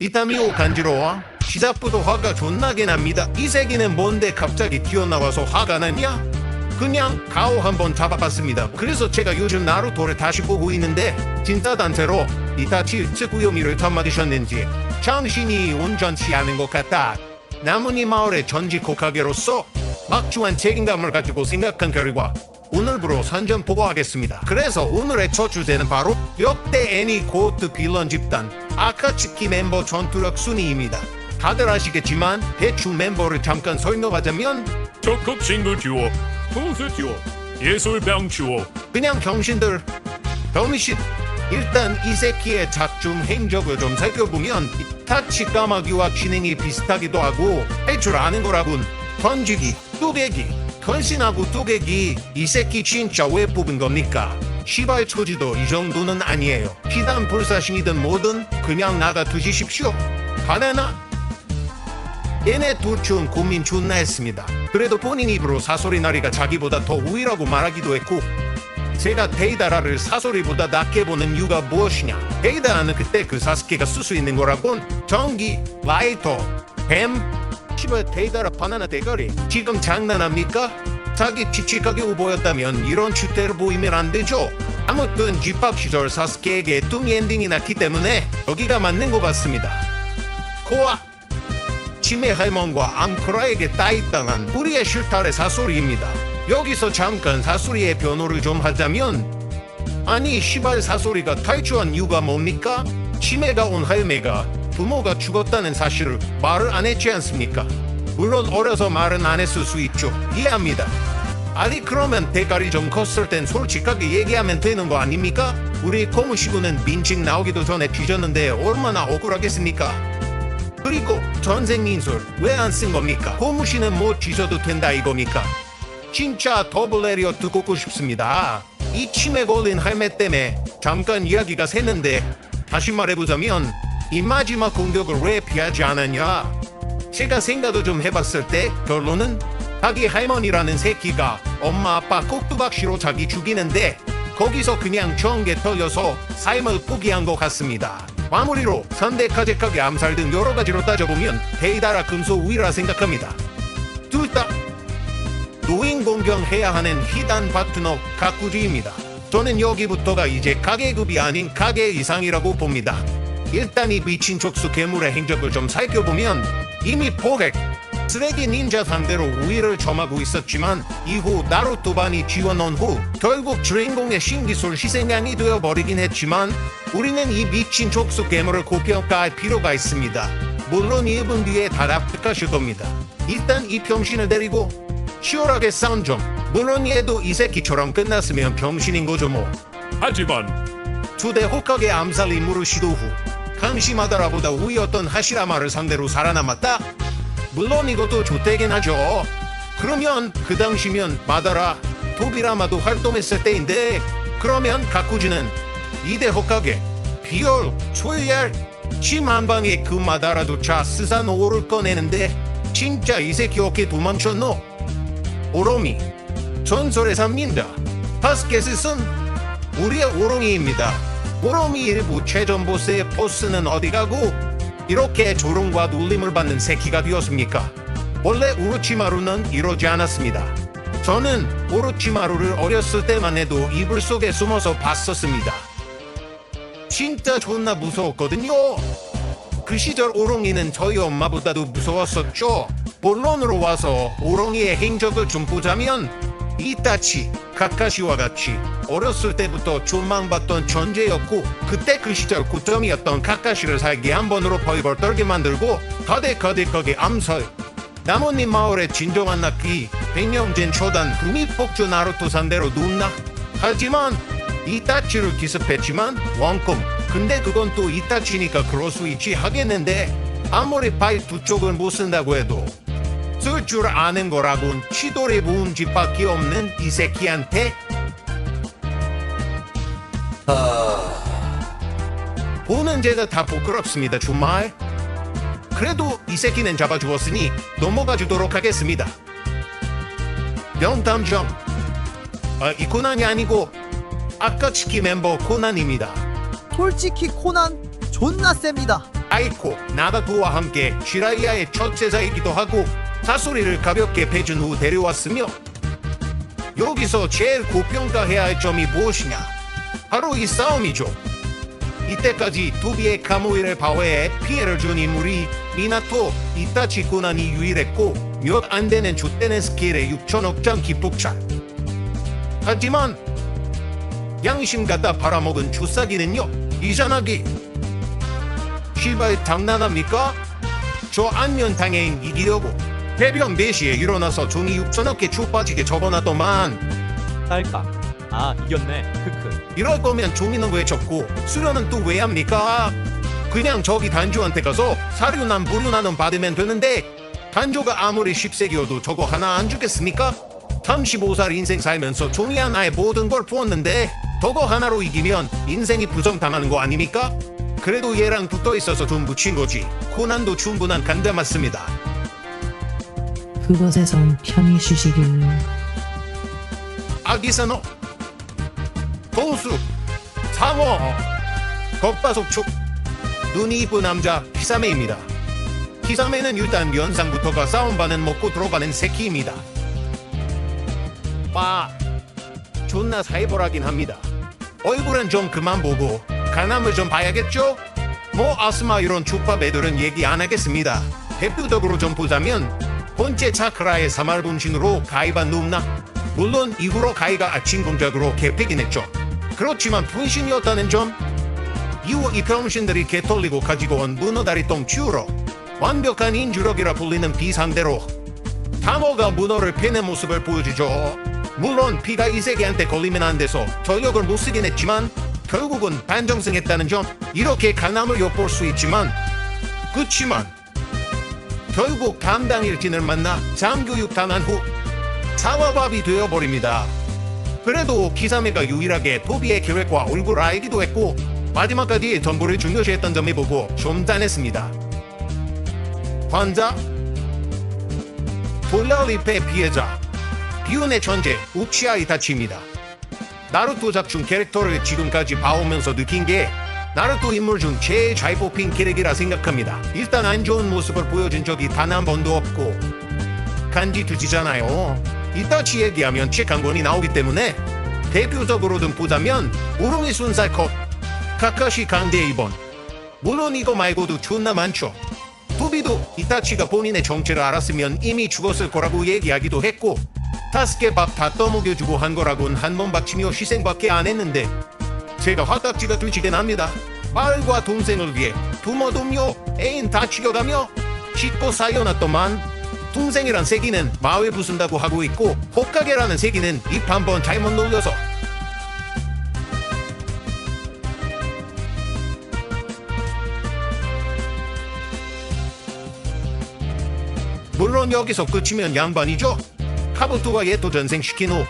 이땀이 간지러워? 시작부터 화가 존나게 납니다. 이 새끼는 뭔데 갑자기 튀어나와서 화가 나냐? 그냥 가오 한번 잡아봤습니다. 그래서 제가 요즘 나루토를 다시 보고 있는데 진짜 단체로 이타치 츠쿠요미를 탐맞으셨는지 정신이 온전치 않은 것 같다. 나무니 마을의 전직 호카게로서 막중한 책임감을 가지고 생각한 결과 오늘부로 선전 보고하겠습니다. 그래서 오늘의 첫 주제는 바로 역대 애니 고트 빌런 집단 아카츠키 멤버 전투력 순위입니다. 다들 아시겠지만 대충 멤버를 잠깐 설명하자면 적극 친구 듀오, 풍수 듀오, 예술병 듀오. 그냥 병신들 병신. 일단 이 새끼의 작중 행적을 좀 살펴보면 타치 까마귀와 진행이 비슷하기도 하고 할 줄 아는 거라군. 던지기, 뚜개기, 헌신하고 뚜개기. 이 새끼 진짜 왜 뽑은 겁니까? 시발 초지도 이 정도는 아니에요. 피단 불사신이든 뭐든 그냥 나가 두시십시오. 바나나? 얘네 둘중 고민 존나 했습니다. 그래도 본인 입으로 사소리나리가 자기보다 더 우위라고 말하기도 했고 제가 데이다라를 사소리보다 낮게 보는 이유가 무엇이냐? 데이다라는 그때 그 사스케가 쓸 수 있는 거라곤 전기, 라이터, 뱀, 시발 데이다라 바나나 대가리. 지금 장난합니까? 자기 칙칙하게 우보였다면 이런 주대를 보이면 안 되죠. 아무튼 집합 시절 사스케에게 뚱 엔딩이 났기 때문에 여기가 맞는 것 같습니다. 코아 치매 할멈과 앙코라에게 따입당한 우리의 실타래 사소리입니다. 여기서 잠깐 사소리의 변호를 좀 하자면 아니 시발 사소리가 탈주한 이유가 뭡니까? 치매가 온 할매가 부모가 죽었다는 사실을 말을 안 했지 않습니까? 물론 어려서 말은 안 했을 수 있죠. 이해합니다. 아니 그러면 대가리 좀 컸을 땐 솔직하게 얘기하면 되는 거 아닙니까? 우리 고무시구는 민증 나오기도 전에 뒤졌는데 얼마나 억울하겠습니까? 그리고 전생 인술 왜 안 쓴 겁니까? 고무시는 뭐 뒤져도 된다 이겁니까? 진짜 더블 에리어 듣고 싶습니다. 이 치매 걸린 할매 때문에 잠깐 이야기가 샜는데 다시 말해보자면 이 마지막 공격을 왜 피하지 않았냐? 제가 생각을 좀 해봤을 때 결론은 자기 할머니라는 새끼가 엄마 아빠 꼭두박시로 자기 죽이는데 거기서 그냥 전개 털려서 삶을 포기한 것 같습니다. 마무리로 선대카제카게 암살 등 여러 가지로 따져보면 데이다라 금소 우위라 생각합니다. 둘 다 노인 공경해야 하는 희단 파트너 가꾸지입니다. 저는 여기부터가 이제 가계급이 아닌 가계 이상이라고 봅니다. 일단 이 미친 족수 괴물의 행적을 좀 살펴보면 이미 포획, 쓰레기 닌자 상대로 우위를 점하고 있었지만 이후 나루토반이 지원한 후 결국 주인공의 신기술 희생양이 되어버리긴 했지만 우리는 이 미친 족수 괴물을 고평가할 필요가 있습니다. 물론 1분 뒤에 다 납득하실 겁니다. 일단 이 병신을 데리고 치열하게 싸운 점. 물론 얘도 이 새끼처럼 끝났으면 병신인 거죠 뭐. 하지만 주대 호카게 암살 임무를 시도 후 감시마다라보다 우위였던 하시라마를 상대로 살아남았다? 물론 이것도 좋대긴 하죠. 그러면 그 당시면 마다라, 도비라마도 활동했을 때인데 그러면 가쿠지는 2대 호카게, 비열, 초열, 침 한 방에 그 마다라조차 스사노오를 꺼내는데 진짜 이 새끼 어깨 도망쳤노? 오로미 전설의 산민다 바스켓은 우리의 오롱이입니다. 오로미 일부 최전 보스의 보스는 어디 가고 이렇게 조롱과 놀림을 받는 새끼가 되었습니까? 원래 우로치마루는 이러지 않았습니다. 저는 우로치마루를 어렸을 때만 해도 이불 속에 숨어서 봤었습니다. 진짜 존나 무서웠거든요. 그 시절 오롱이는 저희 엄마보다도 무서웠었죠. 본론으로 와서 오롱이의 행적을 좀 보자면 이타치, 카카시와 같이 어렸을 때부터 존망받던 존재였고 그때 그 시절 고점이었던 카카시를 살기 한 번으로 벌벌 떨게 만들고 가득가득하게 암살. 나뭇잎 마을의 진정한 낚기 100년 전 초단 후미폭주 나루토 상대로 눕나? 하지만 이타치를 기습했지만 원콤. 근데 그건 또 이타치니까 그럴 수 있지 하겠는데 아무리 발 두 쪽을 못 쓴다고 해도 쓸 줄 아는 거라곤 치돌이 부은 집밖에 없는 이 새끼한테 보는 제가 다 부끄럽습니다. 정말. 그래도 이 새끼는 잡아주었으니 넘어가 주도록 하겠습니다. 명탐정 이 코난이 아니고 아카츠키 멤버 코난입니다. 솔직히 코난 존나 셉니다. 아이코 나다토와 함께 시라이아의 첫 제자이기도 하고 사소리를 가볍게 배준 후 데려왔으며 여기서 제일 고평가해야 할 점이 무엇이냐? 바로 이 싸움이죠. 이때까지 도비의 카무이를 방어해 피해를 준 인물이 미나토 이타치 군환이 유일했고 몇 안 되는 좆되는 스킬의 6천억 장 기폭차. 하지만 양심 갖다 팔아먹은 주사기는요 이전하기. 시발 장난합니까? 저 안면탕에 이기려고 해변 4시에 일어나서 종이 6천억 개 쭉 빠지게 접어놨더만. 딸깍. 아 이겼네. 크크. 이럴 거면 종이는 왜 접고 수련은 또 왜 합니까? 그냥 저기 단조한테 가서 사료난 무료나는 받으면 되는데 단조가 아무리 10세기여도 저거 하나 안 주겠습니까? 35살 인생 살면서 종이 하나에 모든 걸 부었는데 저거 하나로 이기면 인생이 부정당하는 거 아닙니까? 그래도 얘랑 붙어있어서 좀 묻힌 거지. 고난도 충분한 간대 맞습니다. 그것에선 편히 쉬시길. 아기사노 동수 상어 겉바속촉 눈이 이쁜 남자 히사메입니다. 히사메는 일단 면상부터가 싸움반은 먹고 들어가는 새끼입니다. 존나 살벌하긴 합니다. 얼굴은 좀 그만 보고 간암을 좀 봐야겠죠? 뭐 아스마 이런 족밥 애들은 얘기 안 하겠습니다. 대표적으로 좀 보자면 번째 차크라의 사말 분신으로 가이가 눕나? 물론 이후로 가이가 아침 동작으로 개패긴 했죠. 그렇지만 분신이었다는 점, 이후 이 병신들이 개털리고 가지고 온 문어다리 똥치우러 완벽한 인주력이라 불리는 비상대로 단어가 문어를 패는 모습을 보여주죠. 물론 피가 이 세계한테 걸리면 안 돼서 전력을 못 쓰긴 했지만 결국은 반정승했다는 점, 이렇게 간암을 엿볼 수 있지만 그치만 결국 담당 일진을 만나 장교육 당한 후 상어밥이 되어버립니다. 그래도 기사메가 유일하게 토비의 계획과 얼굴을 알기도 했고 마지막까지 전부를 중요시했던 점을 보고 좀 짠했습니다. 환자 돌라리페 피해자 비운의 천재 우치아 이타치입니다. 나루토 작중 캐릭터를 지금까지 봐오면서 느낀 게 나루토 인물 중 제일 잘 뽑힌 캐릭이라 생각합니다. 일단 안 좋은 모습을 보여준 적이 단 한 번도 없고 간지 두지잖아요. 이타치 얘기하면 책 한 권이 나오기 때문에 대표적으로 좀 보자면 우루미 순살컵, 카카시 강대 2번. 물론 이거 말고도 존나 많죠. 토비도 이타치가 본인의 정체를 알았으면 이미 죽었을 거라고 얘기하기도 했고 다스케 밥 다 떠먹여주고 한 거라곤 한 번 바치며 희생밖에 안 했는데 제가 화딱지가 들지게 납니다. 딸과 동생을 위해 부모 동료 애인 다 죽여가며 씻고 살려놨더만 동생이란 새끼는 마을 부순다고 하고 있고 호카게라는 새끼는 입 한 번 잘못 놀려서 물론 여기서 끝이면 양반이죠. 카부토가 얘 또 전생시킨 후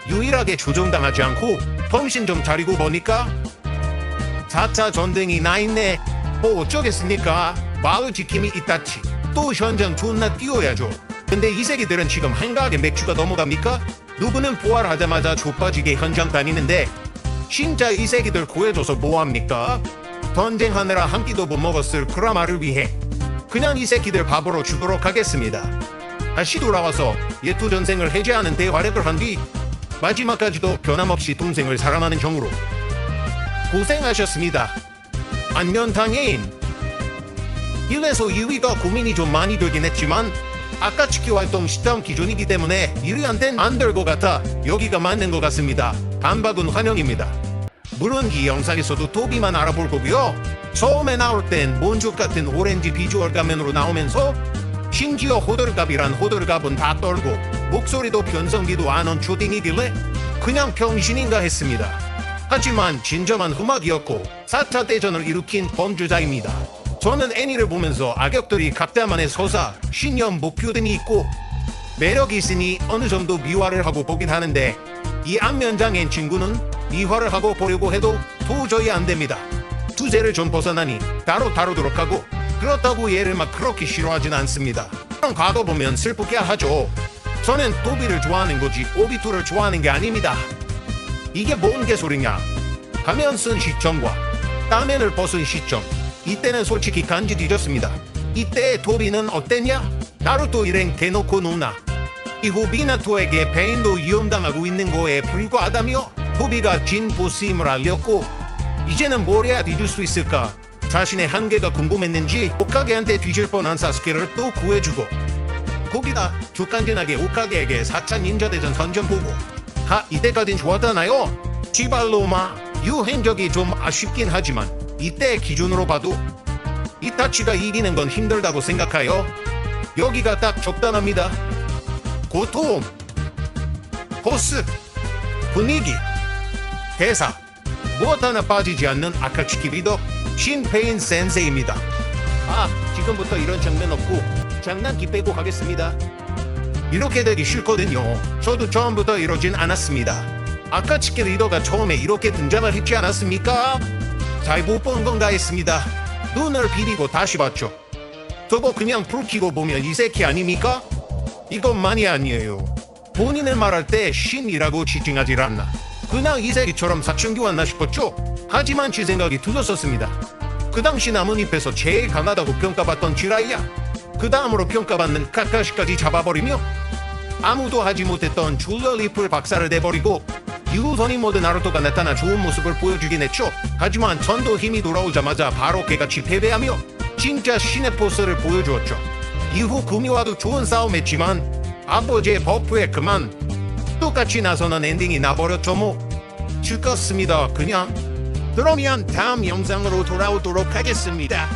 유일하게 조종당하지 않고 정신 좀 차리고 보니까 4차 전쟁이 나있네. 뭐 어쩌겠습니까? 마을 지킴이 이타치 또 현장 존나 뛰어야죠. 근데 이 새끼들은 지금 한가하게 맥주가 넘어갑니까? 누구는 부활하자마자 좆빠지게 현장 다니는데 진짜 이 새끼들 구해줘서 뭐합니까? 전쟁하느라 한 끼도 못 먹었을 크라마를 위해 그냥 이 새끼들 밥으로 주도록 하겠습니다. 다시 돌아와서 예투 전생을 해제하는 대활약을 한 뒤 마지막까지도 변함없이 동생을 사랑하는 정으로 고생하셨습니다. 안면탕인 1에서 2위가 고민이 좀 많이 되긴 했지만 아카츠키 활동 시점 기준이기 때문에 1위한텐 안 될 것 같아 여기가 맞는 것 같습니다. 반박은 환영입니다. 물론 이 영상에서도 토비만 알아볼 거고요. 처음에 나올 땐 몬족 같은 오렌지 비주얼 가면으로 나오면서 심지어 호들갑이란 호들갑은 다 떨고 목소리도 변성기도 안 한 초딩이길래 그냥 병신인가 했습니다. 하지만 진정한 흠악이었고 4차 대전을 일으킨 범죄자입니다. 저는 애니를 보면서 악역들이 각자만의 서사, 신념, 목표 등이 있고 매력이 있으니 어느 정도 미화를 하고 보긴 하는데 이 안면장인 친구는 미화를 하고 보려고 해도 도저히 안 됩니다. 주제를 좀 벗어나니 따로 다루도록 하고 그렇다고 얘를 막 그렇게 싫어하진 않습니다. 그런 과거 보면 슬프게 하죠. 저는 토비를 좋아하는 거지 오비토를 좋아하는 게 아닙니다. 이게 뭔 개소리냐. 가면 쓴 시점과 따면을 벗은 시점 이때는 솔직히 간지 뒤졌습니다. 이때 도비는 어땠냐? 나루토 일행 대놓고 누나. 이후 미나토에게 페인도 위험당하고 있는 거에 불과하다며 도비가 진 보스임을 알렸고 이제는 뭘 해야 뒤질 수 있을까? 자신의 한계가 궁금했는지 오카게한테 뒤질 뻔한 사스케를 또 구해주고 거기다 주간지나게 오카게에게 4차 닌자대전 선전 보고 이때까진 좋았잖아요. 지발로마 유행적이 좀 아쉽긴 하지만 이때 기준으로 봐도 이타치가 이기는 건 힘들다고 생각하여 여기가 딱 적당합니다. 고통, 보스, 분위기, 대사 무엇 하나 빠지지 않는 아카츠키 리더 신페인 센세이입니다. 지금부터 이런 장면 없고 장난기 빼고 가겠습니다. 이렇게 되기 싫거든요. 저도 처음부터 이러진 않았습니다. 아카츠키 리더가 처음에 이렇게 등장을 했지 않았습니까? 잘 못 본 건가 했습니다. 눈을 비비고 다시 봤죠. 저거 그냥 불 켜고 보면 이세키 아닙니까? 이것만이 아니에요. 본인을 말할 때 신이라고 지칭하지 않나. 그냥 이세키처럼 사춘기 왔나 싶었죠. 하지만 제 생각이 틀렸었습니다. 그 당시 나뭇잎에서 제일 강하다고 평가받던 지라이야. 그 다음으로 평가받는 카카시까지 잡아버리며 아무도 하지 못했던 줄리얼리프를 박살을 내버리고 유선이 모든 나루토가 나타나 좋은 모습을 보여주긴 했죠. 하지만 전도 힘이 돌아오자마자 바로 개같이 패배하며 진짜 신의 포스를 보여주었죠. 이후 구미와도 좋은 싸움했지만 아버지의 버프에 그만 똑같이 나서는 엔딩이 나버렸죠. 뭐 죽었습니다 그냥. 그러면 다음 영상으로 돌아오도록 하겠습니다.